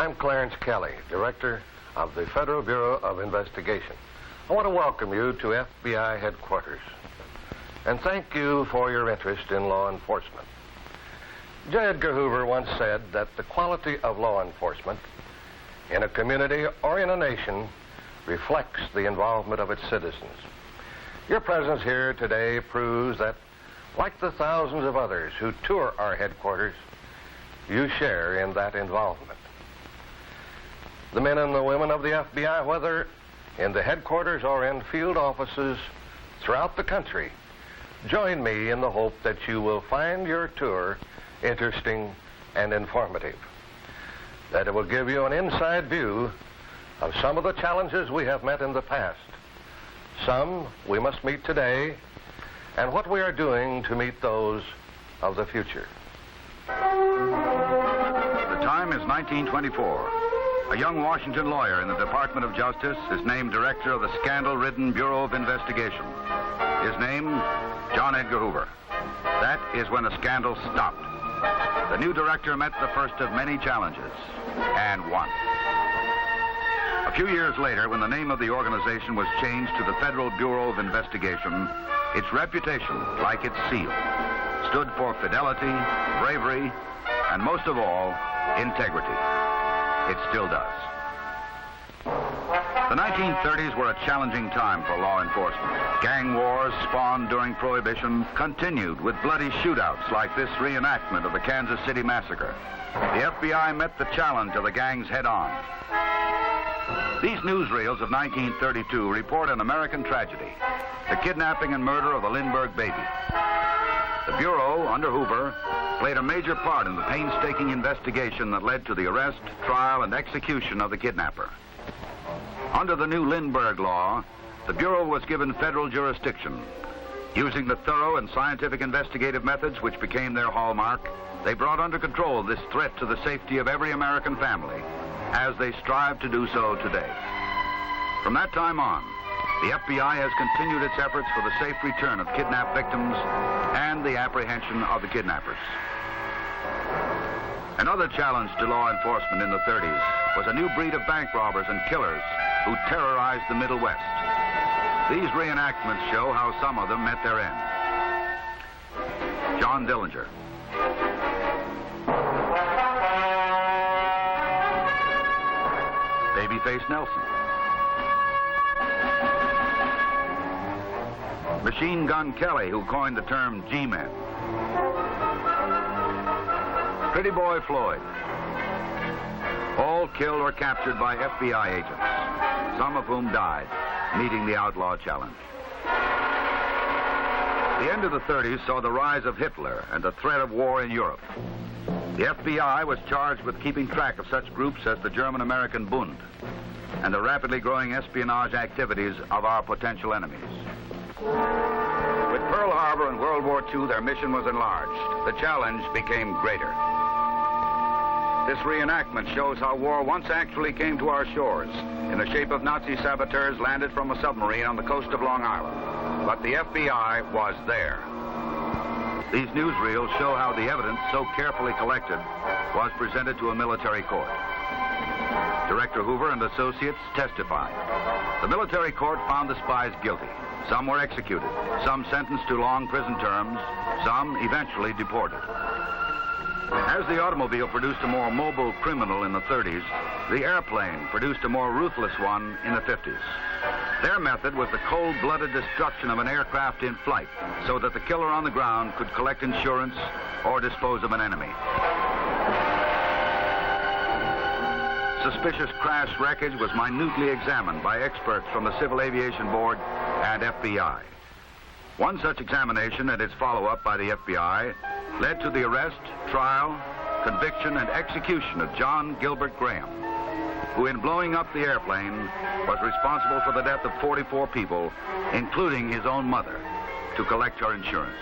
I'm Clarence Kelly, Director of the Federal Bureau of Investigation. I want to welcome you to FBI headquarters and thank you for your interest in law enforcement. J. Edgar Hoover once said that the quality of law enforcement in a community or in a nation reflects the involvement of its citizens. Your presence here today proves that, like the thousands of others who tour our headquarters, you share in that involvement. The men and the women of the FBI, whether in the headquarters or in field offices throughout the country, join me in the hope that you will find your tour interesting and informative, that it will give you an inside view of some of the challenges we have met in the past, some we must meet today, and what we are doing to meet those of the future. The time is 1924. A young Washington lawyer in the Department of Justice is named director of the scandal-ridden Bureau of Investigation. His name, John Edgar Hoover. That is when the scandal stopped. The new director met the first of many challenges, and won. A few years later, when the name of the organization was changed to the Federal Bureau of Investigation, its reputation, like its seal, stood for fidelity, bravery, and most of all, integrity. It still does. The 1930s were a challenging time for law enforcement. Gang wars spawned during Prohibition continued with bloody shootouts like this reenactment of the Kansas City Massacre. The FBI met the challenge of the gangs head-on. These newsreels of 1932 report an American tragedy, the kidnapping and murder of the Lindbergh baby. The Bureau, under Hoover, played a major part in the painstaking investigation that led to the arrest, trial, and execution of the kidnapper. Under the new Lindbergh law, the Bureau was given federal jurisdiction. Using the thorough and scientific investigative methods which became their hallmark, they brought under control this threat to the safety of every American family, as they strive to do so today. From that time on, the FBI has continued its efforts for the safe return of kidnapped victims and the apprehension of the kidnappers. Another challenge to law enforcement in the 30s was a new breed of bank robbers and killers who terrorized the Middle West. These reenactments show how some of them met their end. John Dillinger. Babyface Nelson. Machine Gun Kelly, who coined the term G-Men. Pretty Boy Floyd. All killed or captured by FBI agents, some of whom died, meeting the outlaw challenge. The end of the 30s saw the rise of Hitler and the threat of war in Europe. The FBI was charged with keeping track of such groups as the German-American Bund and the rapidly growing espionage activities of our potential enemies. With Pearl Harbor and World War II, their mission was enlarged. The challenge became greater. This reenactment shows how war once actually came to our shores in the shape of Nazi saboteurs landed from a submarine on the coast of Long Island. But the FBI was there. These newsreels show how the evidence so carefully collected was presented to a military court. Director Hoover and associates testified. The military court found the spies guilty. Some were executed, some sentenced to long prison terms, some eventually deported. As the automobile produced a more mobile criminal in the 30s, the airplane produced a more ruthless one in the 50s. Their method was the cold-blooded destruction of an aircraft in flight so that the killer on the ground could collect insurance or dispose of an enemy. Suspicious crash wreckage was minutely examined by experts from the Civil Aviation Board and FBI. One such examination and its follow-up by the FBI led to the arrest, trial, conviction, and execution of John Gilbert Graham, who in blowing up the airplane was responsible for the death of 44 people, including his own mother, to collect her insurance.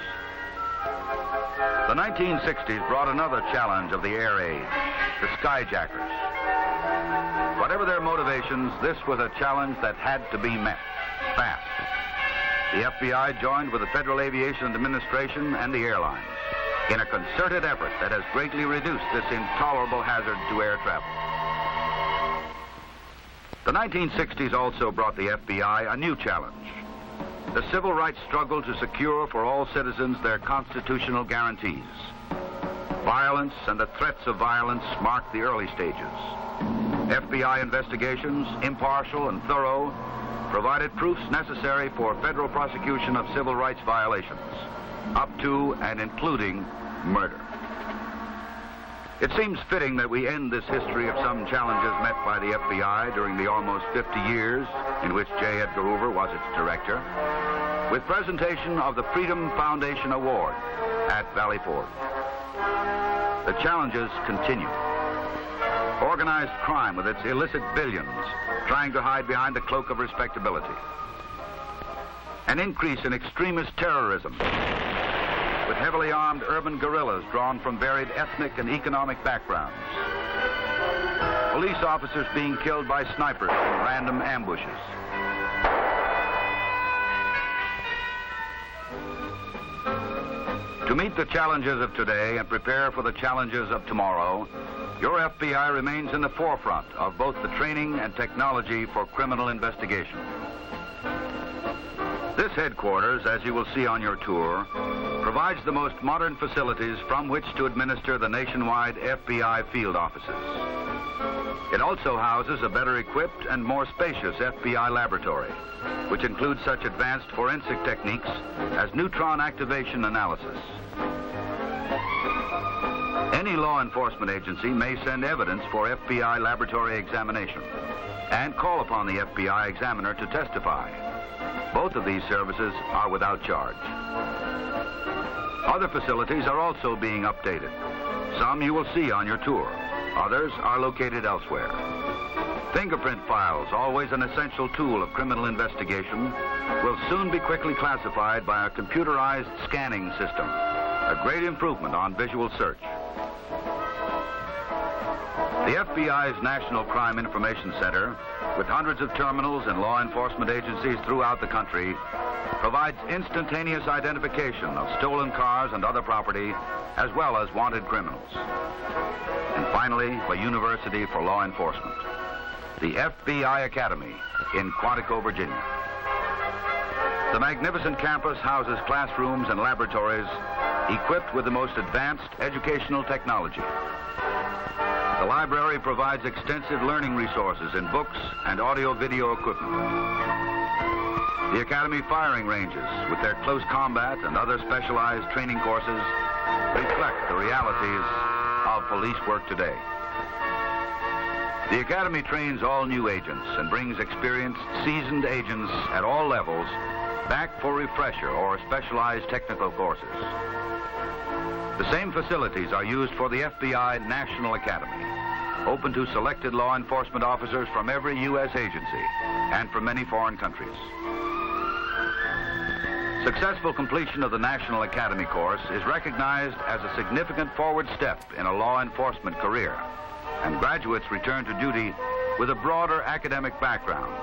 The 1960s brought another challenge of the air age, the skyjackers. Whatever their motivations, this was a challenge that had to be met, fast. The FBI joined with the Federal Aviation Administration and the airlines in a concerted effort that has greatly reduced this intolerable hazard to air travel. The 1960s also brought the FBI a new challenge. The civil rights struggle to secure for all citizens their constitutional guarantees. Violence and the threats of violence marked the early stages. FBI investigations, impartial and thorough, provided proofs necessary for federal prosecution of civil rights violations, up to and including murder. It seems fitting that we end this history of some challenges met by the FBI during the almost 50 years in which J. Edgar Hoover was its director, with presentation of the Freedom Foundation Award at Valley Forge. The challenges continue. Organized crime with its illicit billions trying to hide behind the cloak of respectability. An increase in extremist terrorism with heavily armed urban guerrillas drawn from varied ethnic and economic backgrounds. Police officers being killed by snipers in random ambushes. To meet the challenges of today and prepare for the challenges of tomorrow, your FBI remains in the forefront of both the training and technology for criminal investigation. This headquarters, as you will see on your tour, provides the most modern facilities from which to administer the nationwide FBI field offices. It also houses a better equipped and more spacious FBI laboratory, which includes such advanced forensic techniques as neutron activation analysis. Any law enforcement agency may send evidence for FBI laboratory examination and call upon the FBI examiner to testify. Both of these services are without charge. Other facilities are also being updated. Some you will see on your tour. Others are located elsewhere. Fingerprint files, always an essential tool of criminal investigation, will soon be quickly classified by a computerized scanning system, a great improvement on visual search. The FBI's National Crime Information Center, with hundreds of terminals and law enforcement agencies throughout the country, provides instantaneous identification of stolen cars and other property, as well as wanted criminals. And finally, a university for law enforcement, the FBI Academy in Quantico, Virginia. The magnificent campus houses classrooms and laboratories equipped with the most advanced educational technology. The library provides extensive learning resources in books and audio-video equipment. The Academy firing ranges, with their close combat and other specialized training courses, reflect the realities of police work today. The Academy trains all new agents and brings experienced, seasoned agents at all levels back for refresher or specialized technical courses. The same facilities are used for the FBI National Academy, open to selected law enforcement officers from every U.S. agency and from many foreign countries. Successful completion of the National Academy course is recognized as a significant forward step in a law enforcement career, and graduates return to duty with a broader academic background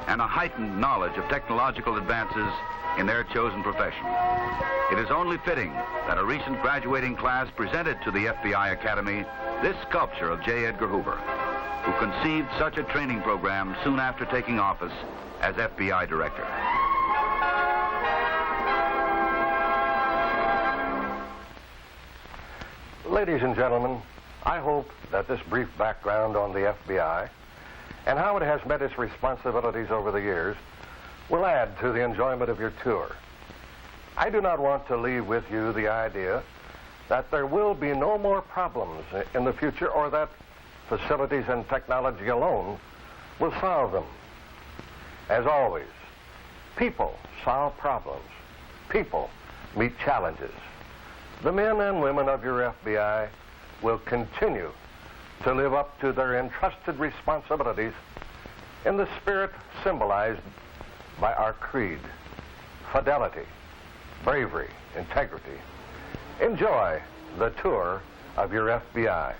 and a heightened knowledge of technological advances in their chosen profession. It is only fitting that a recent graduating class presented to the FBI Academy this sculpture of J. Edgar Hoover, who conceived such a training program soon after taking office as FBI Director. Ladies and gentlemen, I hope that this brief background on the FBI and how it has met its responsibilities over the years will add to the enjoyment of your tour. I do not want to leave with you the idea that there will be no more problems in the future, or that facilities and technology alone will solve them. As always, people solve problems. People meet challenges. The men and women of your FBI will continue to live up to their entrusted responsibilities in the spirit symbolized by our creed: fidelity, bravery, integrity. Enjoy the tour of your FBI.